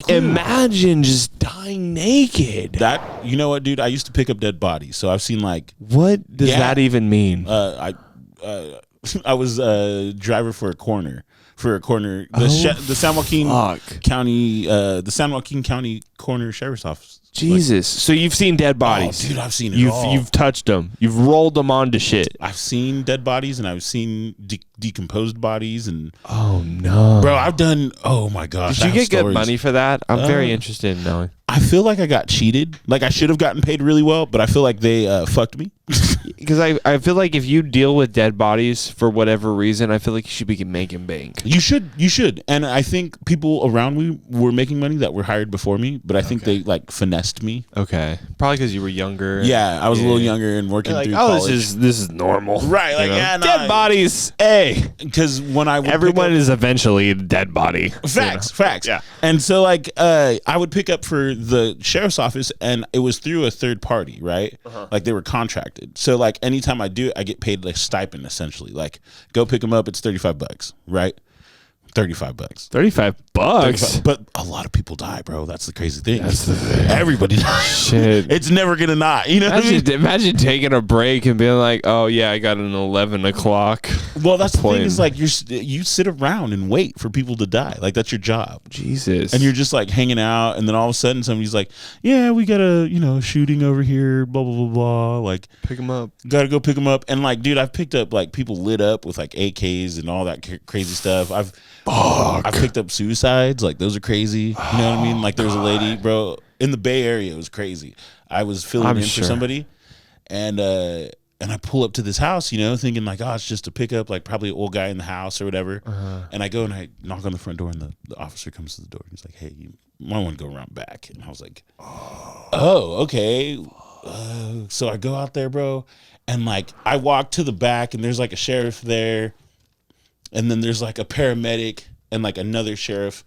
Imagine just dying naked. That, you know what, dude? I used to pick up dead bodies, so I've seen like. What does that even mean? I was a driver for a corner. The San Joaquin County, Corner Sheriff's Office. Jesus. So you've seen dead bodies. Oh, dude, I've seen it all. You've touched them. You've rolled them onto shit. I've seen dead bodies and I've seen decomposed bodies and. Oh no, bro! I've done. Oh my gosh! Did you get good money for that? I'm very interested in knowing. I feel like I got cheated. Like I should have gotten paid really well, but I feel like they fucked me. Because I feel like if you deal with dead bodies for whatever reason, I feel like you should be making bank. You should. And I think people around me were making money that were hired before me, but I think they like finessed me. Okay, probably because you were younger. Yeah, I was a little younger and working through college. This is normal, right? Like dead bodies. Hey, because when I would everyone is eventually a dead body. Facts. Yeah. And so like I would pick up for the sheriff's office, and it was through a third party, right? Like they were contracted. So like anytime I do it, I get paid like stipend essentially. Like go pick them up, it's $35, right? $35. $35. But a lot of people die, bro. That's the crazy thing. Everybody dies. Shit. It's never gonna not. You know what I mean? Imagine taking a break and being like, oh yeah, I got an 11 o'clock. Well, that's the thing is like you sit around and wait for people to die. Like that's your job. Jesus. And you're just like hanging out, and then all of a sudden somebody's like, yeah, we got a shooting over here, blah blah blah blah. Like pick them up. Gotta go pick them up. And like, dude, I've picked up like people lit up with like AKs and all that crazy stuff. I've picked up suicides. Like those are crazy. You know what I mean? Like there was a lady, bro, in the Bay Area. It was crazy. I was filling in for somebody, and I pull up to this house, thinking like, oh, it's just a pickup, like probably an old guy in the house or whatever. And I go and I knock on the front door, and the officer comes to the door. And he's like, hey, you might want to go around back. And I was like, oh, okay. So I go out there, bro, and like I walk to the back, and there's like a sheriff there. And then there's like a paramedic and like another sheriff.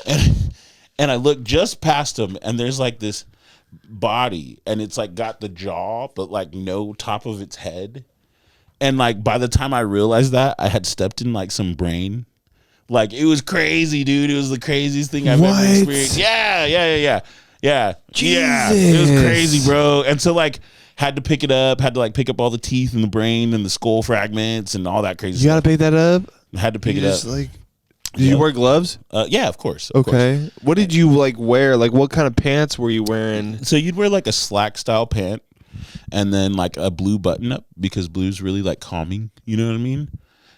And I look just past him, and there's like this body, and it's like got the jaw, but like no top of its head. And like by the time I realized that, I had stepped in like some brain. Like it was crazy, dude. It was the craziest thing I've ever experienced. Yeah. Jesus. Yeah. It was crazy, bro. And so like had to pick it up, had to like pick up all the teeth and the brain and the skull fragments and all that crazy stuff. You gotta pick that up? Had to pick it up. Did you wear gloves? Yeah, of course. Okay. What did you like wear? Like what kind of pants were you wearing? So you'd wear like a slack style pant and then like a blue button up, because blue's really like calming. You know what I mean?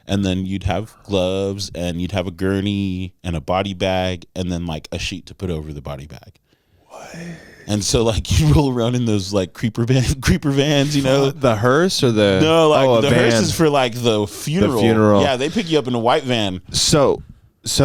And then you'd have gloves, and you'd have a gurney and a body bag, and then like a sheet to put over the body bag. What? And so like you roll around in those like creeper vans, The hearse or the the hearse is for like the funeral. The funeral. Yeah, they pick you up in a white van. So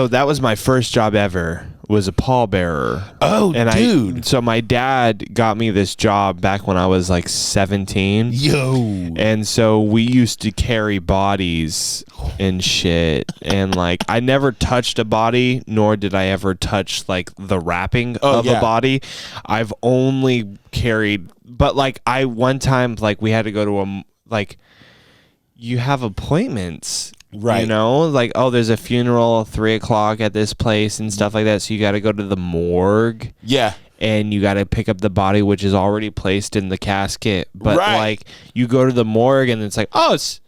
that was my first job ever, was a pallbearer. Oh, dude. So my dad got me this job back when I was like 17. Yo. And so we used to carry bodies and shit. And like I never touched a body, nor did I ever touch like the wrapping of a body. I've only carried, but like one time like we had to go to you have appointments. Right. Like, oh, there's a funeral 3:00 at this place and stuff like that. So you got to go to the morgue. Yeah. And you got to pick up the body, which is already placed in the casket. But like you go to the morgue and it's like, oh, it's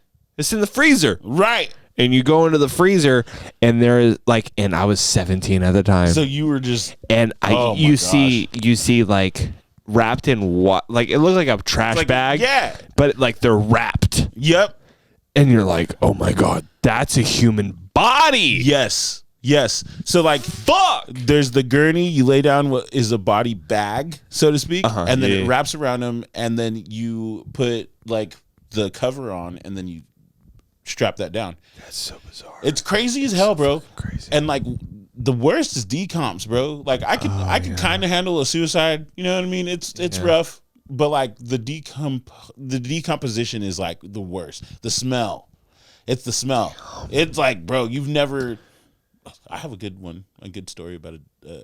in the freezer. Right. And you go into the freezer and there is like, and I was 17 at the time. So you were just, and you see like wrapped in what? Like it looks like a trash bag. Yeah. But like they're wrapped. Yep. And you're like, oh my God, that's a human body. Yes. So like, fuck. There's the gurney. You lay down what is a body bag, so to speak, and then it wraps around them, and then you put like the cover on, and then you strap that down. That's so bizarre. It's crazy as hell, bro. Crazy. And like the worst is decomps, bro. Like I could kind of handle a suicide. You know what I mean? It's rough. But like the decomposition is like the worst. The smell. It's the smell. It's like, bro, you've never. I have a good story about a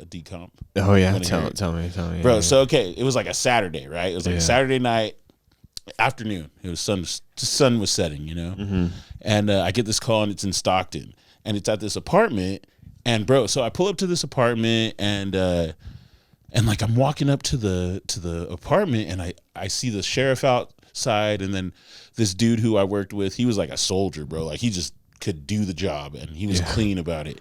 decomp. Oh yeah, tell me, bro. So okay, it was like a Saturday, right? It was like a Saturday night afternoon. It was sun was setting, and I get this call, and it's in Stockton, and it's at this apartment, And bro, so I pull up to this apartment and like I'm walking up to the apartment and I see the sheriff outside, and then this dude who I worked with, he was like a soldier, bro. Like he just could do the job and he was clean about it.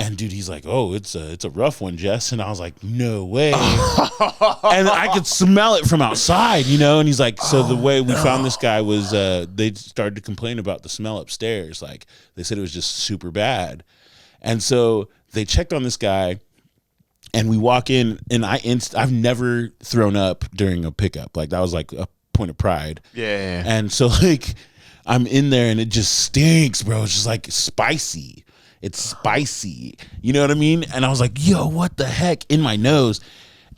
And dude, he's like, "Oh, it's a rough one, Jess." And I was like, "No way." And I could smell it from outside, you know. And he's like, "So the way we found this guy was they started to complain about the smell upstairs. Like they said it was just super bad." And so they checked on this guy, and we walk in, and I've never thrown up during a pickup. Like that was like a point of pride. Yeah. And so like I'm in there, and it just stinks, bro. It's just like spicy. It's spicy. You know what I mean? And I was like, yo, what the heck in my nose?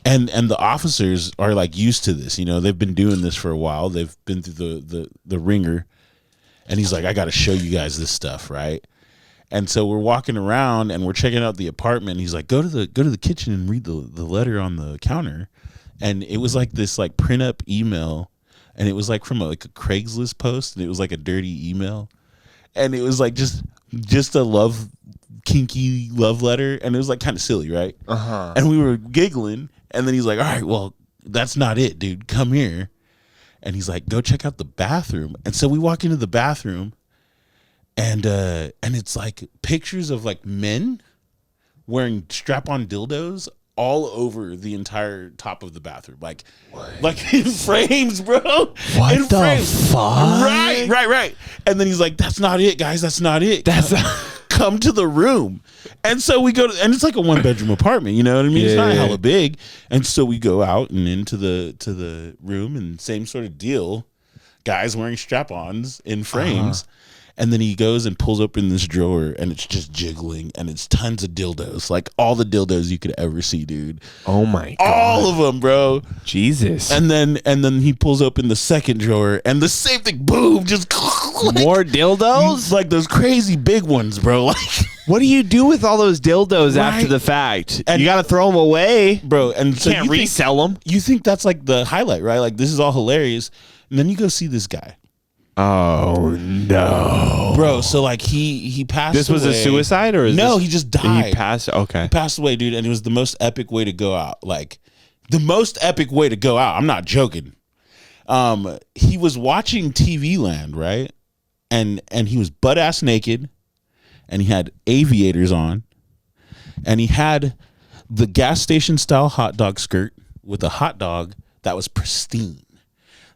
And the officers are like used to this. You know, they've been doing this for a while. They've been through the ringer. And he's like, I got to show you guys this stuff, right? And so we're walking around and we're checking out the apartment. He's like, go to the kitchen and read the letter on the counter. And it was like this like print up email, and it was like from like a Craigslist post, and it was like a dirty email. And it was like just a kinky love letter, and it was like kind of silly, right? And we were giggling, and then he's like, all right, well, that's not it, dude. Come here. And he's like, go check out the bathroom. And so we walk into the bathroom, and it's like pictures of like men wearing strap-on dildos all over the entire top of the bathroom, like in frames, bro. What in the frames. fuck? Right. And then he's like, "That's not it, guys. That's not it. Come to the room." And so we go to, and it's like a 1-bedroom apartment. You know what I mean? It's not hella big. And so we go out and into the room, and same sort of deal. Guys wearing strap-ons in frames. And then he goes and pulls open this drawer, and it's just jiggling, and it's tons of dildos, like all the dildos you could ever see, dude. Oh my god, all of them, bro. Jesus. And then he pulls open the second drawer, and the same thing, boom, just like, more dildos, like those crazy big ones, bro. Like, what do you do with all those dildos after the fact? And you got to throw them away, bro. And so can't resell them. You think that's like the highlight, right? Like this is all hilarious, and then you go see this guy. Oh no, bro! So like he passed. This was away. a suicide, or he just died. He passed. Okay, he passed away, dude, and it was the most epic way to go out. Like the most epic way to go out. I'm not joking. He was watching TV Land, right? And he was butt ass naked, and he had aviators on, and he had the gas station style hot dog skirt with a hot dog that was pristine.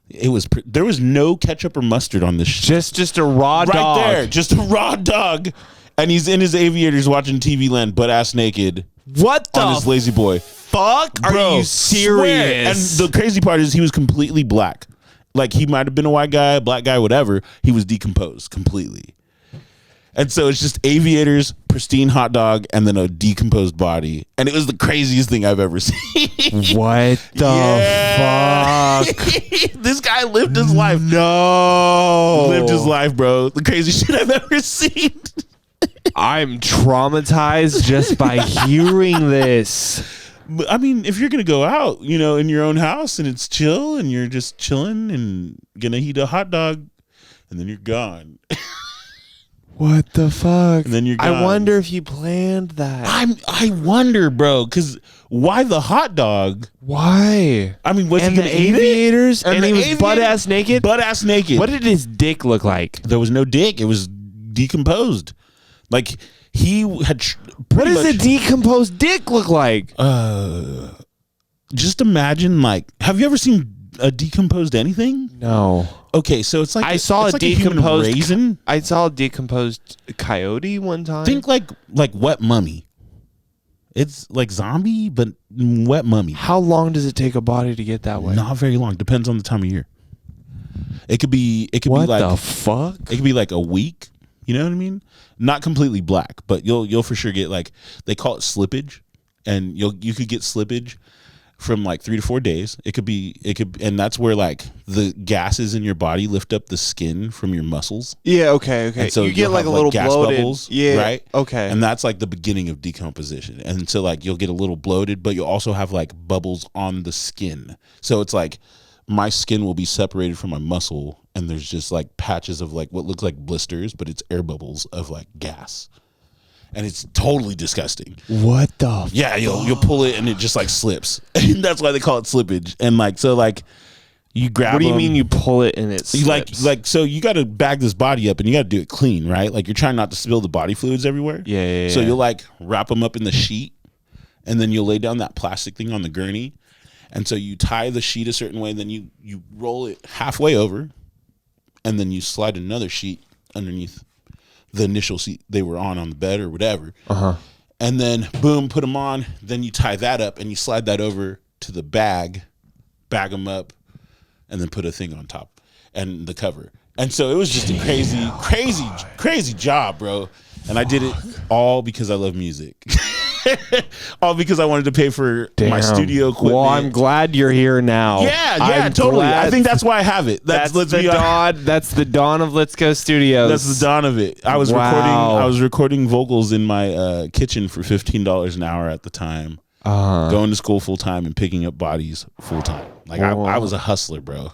There was no ketchup or mustard on this shit. Just a raw dog. Right there, just a raw dog. And he's in his aviators watching TV Land butt ass naked. What the on his lazy boy. Fuck? Are you serious? And the crazy part is he was completely black. Like he might have been a white guy, black guy, whatever. He was decomposed completely. And so it's just aviators, pristine hot dog, and then a decomposed body. And it was the craziest thing I've ever seen. What the fuck? This guy lived his life. No. Lived his life, bro. The craziest shit I've ever seen. I'm traumatized just by hearing this. I mean, if you're going to go out, you know, in your own house and it's chill and you're just chilling and going to eat a hot dog and then you're gone. What the fuck? And then you're gone. I wonder if you planned that. I wonder, bro, because why the hot dog? Why? I mean, was and he gonna the eat aviators? it? And he was butt ass naked? Butt ass naked. What did his dick look like? There was no dick. It was decomposed. Like he had. What does a decomposed dick look like? Just imagine, like, have you ever seen a decomposed anything? No. Okay, so it's like I saw a like decomposed raisin. I saw a decomposed coyote one time. Think like wet mummy. It's like zombie, but wet mummy. How long does it take a body to get that way? Not very long. Depends on the time of year. It could be like what the fuck? It could be like a week. You know what I mean? Not completely black, but you'll for sure get, like, they call it slippage, and you could get slippage from like 3 to 4 days. It could, and that's where like the gases in your body lift up the skin from your muscles. Yeah, okay. And so you get like a little gas bloated. bubbles, yeah, right? Okay. And that's like the beginning of decomposition. And so like you'll get a little bloated, but you'll also have like bubbles on the skin. So it's like my skin will be separated from my muscle, and there's just like patches of like what looks like blisters, but it's air bubbles of like gas. and it's totally disgusting. What the? Yeah, you'll pull it and it just like slips. And that's why they call it slippage. And like so like you grab. What do you mean you pull it and it slips? Like so you got to bag this body up and you got to do it clean, right? Like you're trying not to spill the body fluids everywhere. Yeah. So you'll like wrap them up in the sheet, and then you'll lay down that plastic thing on the gurney, and so you tie the sheet a certain way, and then you roll it halfway over, and then you slide another sheet underneath the initial seat they were on the bed or whatever. And then boom, put them on. Then you tie that up and you slide that over to the bag them up, and then put a thing on top and the cover. And so it was just a crazy job, bro. And I did it all because I love music. All because I wanted to pay for my studio equipment. Well, I'm glad you're here now. Yeah, totally. I think that's why I have it. That's the dawn of Let's Go Studios. That's the dawn of it. I was recording vocals in my kitchen for $15 an hour at the time. Going to school full time and picking up bodies full time. Like I was a hustler, bro.